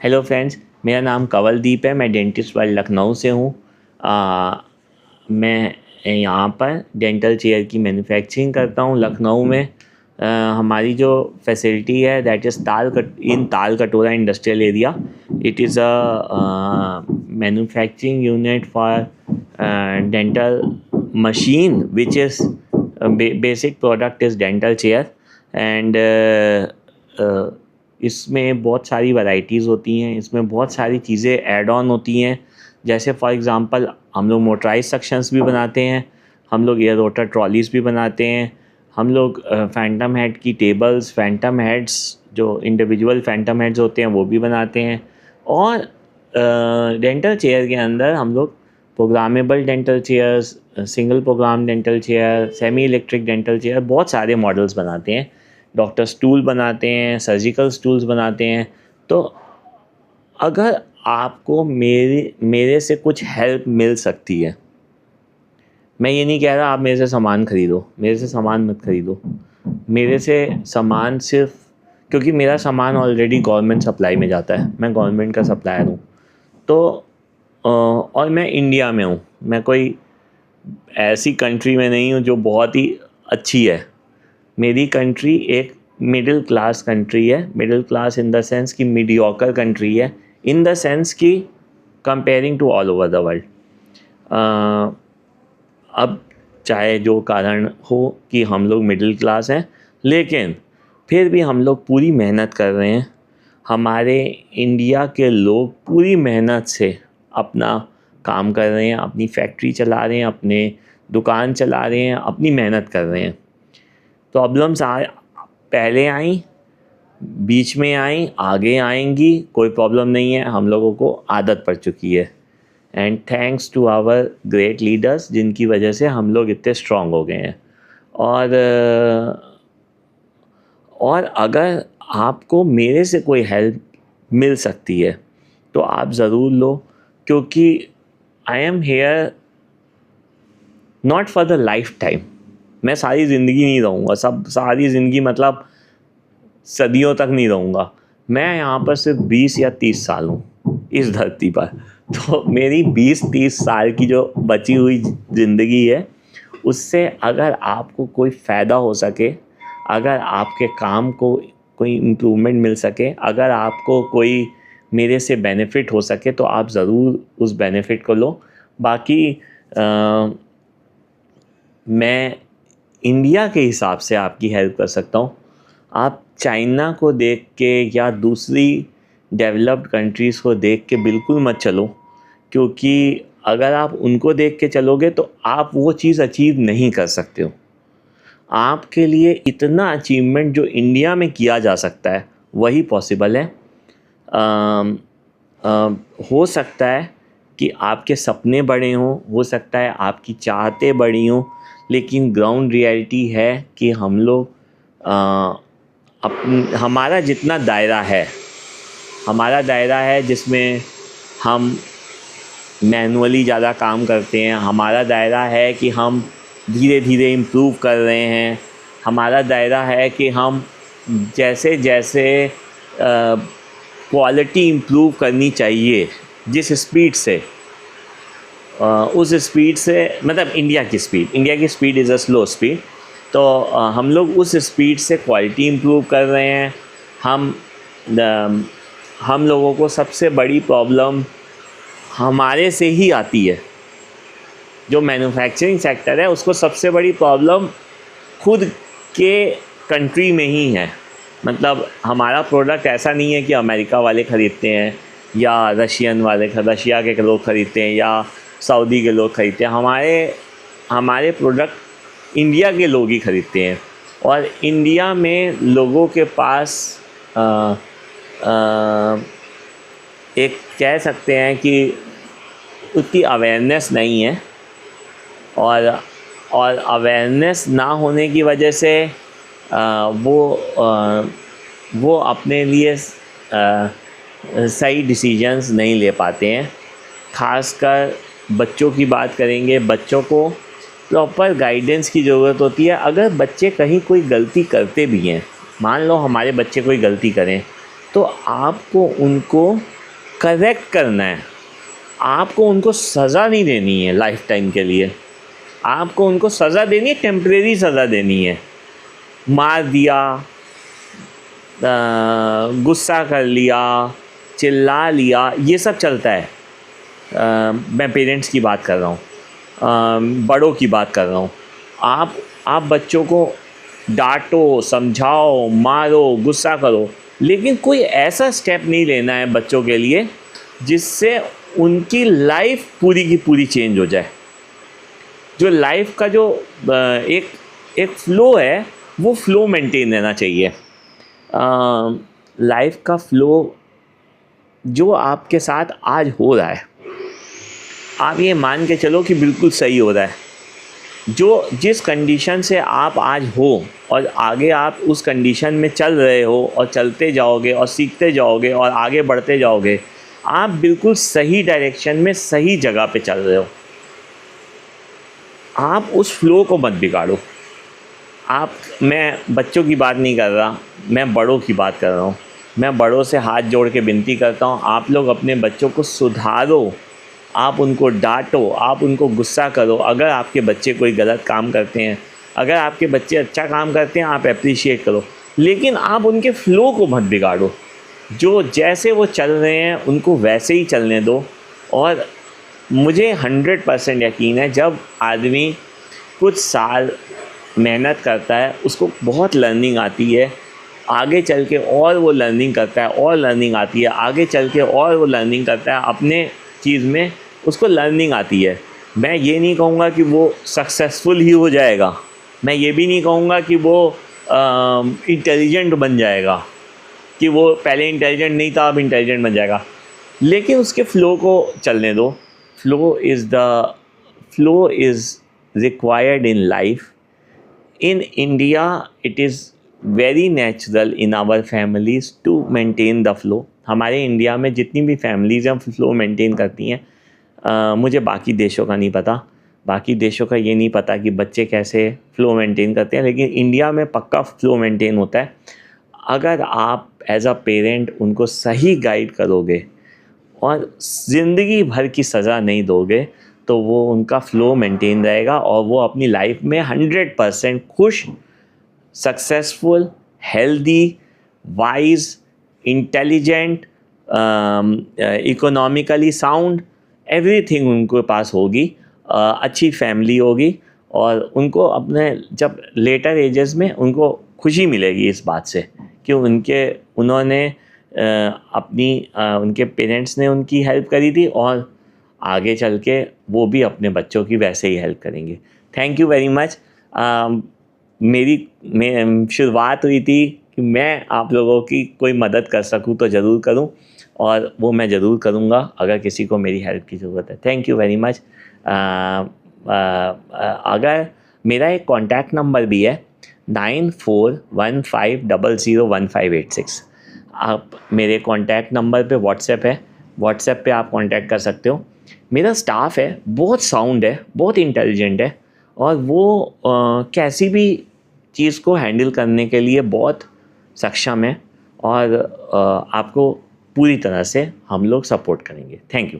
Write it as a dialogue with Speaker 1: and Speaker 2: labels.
Speaker 1: Hello friends, मेरा नाम कंवलदीप है। मैं डेंटिस्ट वर्ल्ड लखनऊ से हूँ। मैं यहाँ पर डेंटल चेयर की मैन्युफैक्चरिंग करता हूँ लखनऊ में। हमारी जो फैसिलिटी है दैट इज़ ताल कटोरा industrial area. It is a manufacturing unit for dental machine which is basic product is dental chair and इसमें बहुत सारी वैरायटीज़ होती हैं। इसमें बहुत सारी चीज़ें ऐड ऑन होती हैं। जैसे फॉर एग्ज़ाम्पल हम लोग मोटराइज सेक्शंस भी बनाते हैं, हम लोग एयर रोटर ट्रॉलीज़ भी बनाते हैं, हम लोग फैंटम हेड की टेबल्स, फैंटम हेड्स जो इंडिविजुअल फैंटम हेड्स होते हैं वो भी बनाते हैं। और डेंटल चेयर के अंदर हम लोग programmable dental chairs, single program dental chair, semi electric dental chair, बहुत सारे मॉडल्स बनाते हैं। डॉक्टर स्टूल बनाते हैं, सर्जिकल स्टूल्स बनाते हैं। तो अगर आपको मेरे से कुछ हेल्प मिल सकती है, मैं ये नहीं कह रहा आप मेरे से सामान ख़रीदो, मेरे से सामान मत ख़रीदो। मेरे से सामान सिर्फ क्योंकि मेरा सामान ऑलरेडी गवर्नमेंट सप्लाई में जाता है, मैं गवर्नमेंट का सप्लायर हूँ। तो और मैं इंडिया में हूँ, मैं कोई ऐसी कंट्री में नहीं हूँ जो बहुत ही अच्छी है। मेरी कंट्री एक मिडिल क्लास कंट्री है। Middle class in the sense कि मीडियोकर कंट्री है, इन द सेंस कि comparing to all over the world. अब चाहे जो कारण हो कि हम लोग मिडिल क्लास हैं, लेकिन फिर भी हम लोग पूरी मेहनत कर रहे हैं। हमारे इंडिया के लोग पूरी मेहनत से अपना काम कर रहे हैं, अपनी फैक्ट्री चला रहे हैं, अपने दुकान चला रहे हैं, अपनी मेहनत कर रहे हैं। प्रॉब्लम्स पहले आई, बीच में आई, आगे आएंगी, कोई प्रॉब्लम नहीं है, हम लोगों को आदत पड़ चुकी है। And thanks to our great leaders, जिनकी वजह से हम लोग इतने स्ट्रांग हो गए हैं। और अगर आपको मेरे से कोई हेल्प मिल सकती है तो आप ज़रूर लो, क्योंकि I am here not for the life time. मैं सारी ज़िंदगी नहीं रहूँगा, सारी ज़िंदगी मतलब सदियों तक नहीं रहूँगा। मैं यहाँ पर सिर्फ 20 या 30 साल हूँ इस धरती पर। तो मेरी 20-30 साल की जो बची हुई ज़िंदगी है, उससे अगर आपको कोई फ़ायदा हो सके, अगर आपके काम को कोई इम्प्रूवमेंट मिल सके, अगर आपको कोई मेरे से बेनिफिट हो सके, तो आप ज़रूर उस बेनिफिट को लो। बाकी मैं इंडिया के हिसाब से आपकी हेल्प कर सकता हूँ। आप चाइना को देख के या दूसरी डेवलप्ड कंट्रीज़ को देख के बिल्कुल मत चलो, क्योंकि अगर आप उनको देख के चलोगे तो आप वो चीज़ अचीव नहीं कर सकते हो। आपके लिए इतना अचीवमेंट जो इंडिया में किया जा सकता है वही पॉसिबल है। हो सकता है कि आपके सपने बड़े हों, हो सकता है आपकी चाहतें बड़ी हों, लेकिन ग्राउंड रियलिटी है कि हम लोग हमारा जितना दायरा है जिसमें हम मैनुअली ज़्यादा काम करते हैं, हमारा दायरा है कि हम धीरे धीरे इम्प्रूव कर रहे हैं, हमारा दायरा है कि हम जैसे जैसे क्वालिटी इम्प्रूव करनी चाहिए जिस स्पीड से, उस स्पीड से, मतलब इंडिया की speed is a slow speed. तो हम लोग उस स्पीड से क्वालिटी इम्प्रूव कर रहे हैं। हम लोगों को सबसे बड़ी प्रॉब्लम हमारे से ही आती है। जो मैन्युफैक्चरिंग सेक्टर है उसको सबसे बड़ी प्रॉब्लम खुद के कंट्री में ही है। मतलब हमारा प्रोडक्ट ऐसा नहीं है कि अमेरिका वाले ख़रीदते हैं या रशिया के लोग ख़रीदते हैं या सऊदी के लोग ख़रीदते हैं। हमारे प्रोडक्ट इंडिया के लोग ही ख़रीदते हैं। और इंडिया में लोगों के पास एक कह सकते हैं कि उतनी अवेयरनेस नहीं है, और अवेयरनेस ना होने की वजह से वो अपने लिए सही डिसीजंस नहीं ले पाते हैं। ख़ासकर बच्चों की बात करेंगे, बच्चों को प्रॉपर गाइडेंस की ज़रूरत होती है। अगर बच्चे कहीं कोई गलती करते भी हैं, मान लो हमारे बच्चे कोई गलती करें, तो आपको उनको करेक्ट करना है, आपको उनको सज़ा नहीं देनी है लाइफ टाइम के लिए, आपको उनको सज़ा देनी है, टेम्परेरी सज़ा देनी है। मार दिया, गुस्सा कर लिया, चिल्ला लिया, ये सब चलता है। मैं पेरेंट्स की बात कर रहा हूँ, बड़ों की बात कर रहा हूँ। आप बच्चों को डांटो, समझाओ, मारो, गुस्सा करो, लेकिन कोई ऐसा स्टेप नहीं लेना है बच्चों के लिए जिससे उनकी लाइफ पूरी की पूरी चेंज हो जाए। जो लाइफ का जो एक फ़्लो है, वो फ़्लो मेंटेन रहना चाहिए। लाइफ का फ़्लो जो आपके साथ आज हो रहा है, आप ये मान के चलो कि बिल्कुल सही हो रहा है। जिस कंडीशन से आप आज हो और आगे आप उस कंडीशन में चल रहे हो और चलते जाओगे और सीखते जाओगे और आगे बढ़ते जाओगे, आप बिल्कुल सही डायरेक्शन में, सही जगह पे चल रहे हो। आप उस फ़्लो को मत बिगाड़ो। मैं बच्चों की बात नहीं कर रहा, मैं बड़ों की बात कर रहा हूँ। मैं बड़ों से हाथ जोड़ के विनती करता हूँ, आप लोग अपने बच्चों को सुधारो, आप उनको डांटो, आप उनको गुस्सा करो। अगर आपके बच्चे कोई गलत काम करते हैं, अगर आपके बच्चे अच्छा काम करते हैं, आप अप्रिशिएट करो, लेकिन आप उनके फ़्लो को मत बिगाड़ो। जो जैसे वो चल रहे हैं उनको वैसे ही चलने दो। और मुझे 100% यकीन है, जब आदमी कुछ साल मेहनत करता है, उसको बहुत लर्निंग आती है, आगे चल के और वो लर्निंग करता है, और लर्निंग आती है, आगे चल के और वो लर्निंग करता है, अपने चीज़ में उसको लर्निंग आती है। मैं ये नहीं कहूँगा कि वो सक्सेसफुल ही हो जाएगा, मैं ये भी नहीं कहूँगा कि वो इंटेलिजेंट बन जाएगा, कि वो पहले इंटेलिजेंट नहीं था अब इंटेलिजेंट बन जाएगा, लेकिन उसके फ़्लो को चलने दो। Flow is required in life. In India, it is very natural in our families to maintain the flow. हमारे इंडिया में जितनी भी फैमिलीज़ हैं फ़्लो मेंटेन करती हैं। मुझे बाकी देशों का नहीं पता, बाकी देशों का ये नहीं पता कि बच्चे कैसे फ़्लो मेंटेन करते हैं, लेकिन इंडिया में पक्का फ़्लो मेंटेन होता है। अगर आप एज अ पेरेंट उनको सही गाइड करोगे और ज़िंदगी भर की सज़ा नहीं दोगे, तो वो उनका फ़्लो मेंटेन रहेगा और वो अपनी लाइफ में 100% खुश, successful, healthy, wise, intelligent, economically sound, everything उनके पास होगी। अच्छी फैमिली होगी और उनको अपने जब लेटर एजेस में उनको खुशी मिलेगी इस बात से कि उन्होंने उनके पेरेंट्स ने उनकी हेल्प करी थी और आगे चल के वो भी अपने बच्चों की वैसे ही हेल्प करेंगे। Thank you very much. मेरी शुरुआत हुई थी कि मैं आप लोगों की कोई मदद कर सकूं तो ज़रूर करूं, और वो मैं ज़रूर करूंगा अगर किसी को मेरी हेल्प की ज़रूरत है। Thank you very much. अगर मेरा एक कॉन्टैक्ट नंबर भी है 9415001586। आप मेरे कॉन्टैक्ट नंबर पे व्हाट्सएप पे आप कॉन्टैक्ट कर सकते हो। मेरा स्टाफ है, बहुत साउंड है, बहुत इंटेलिजेंट है, और वो कैसी भी चीज़ को हैंडल करने के लिए बहुत सक्षम है, और आपको पूरी तरह से हम लोग सपोर्ट करेंगे। Thank you.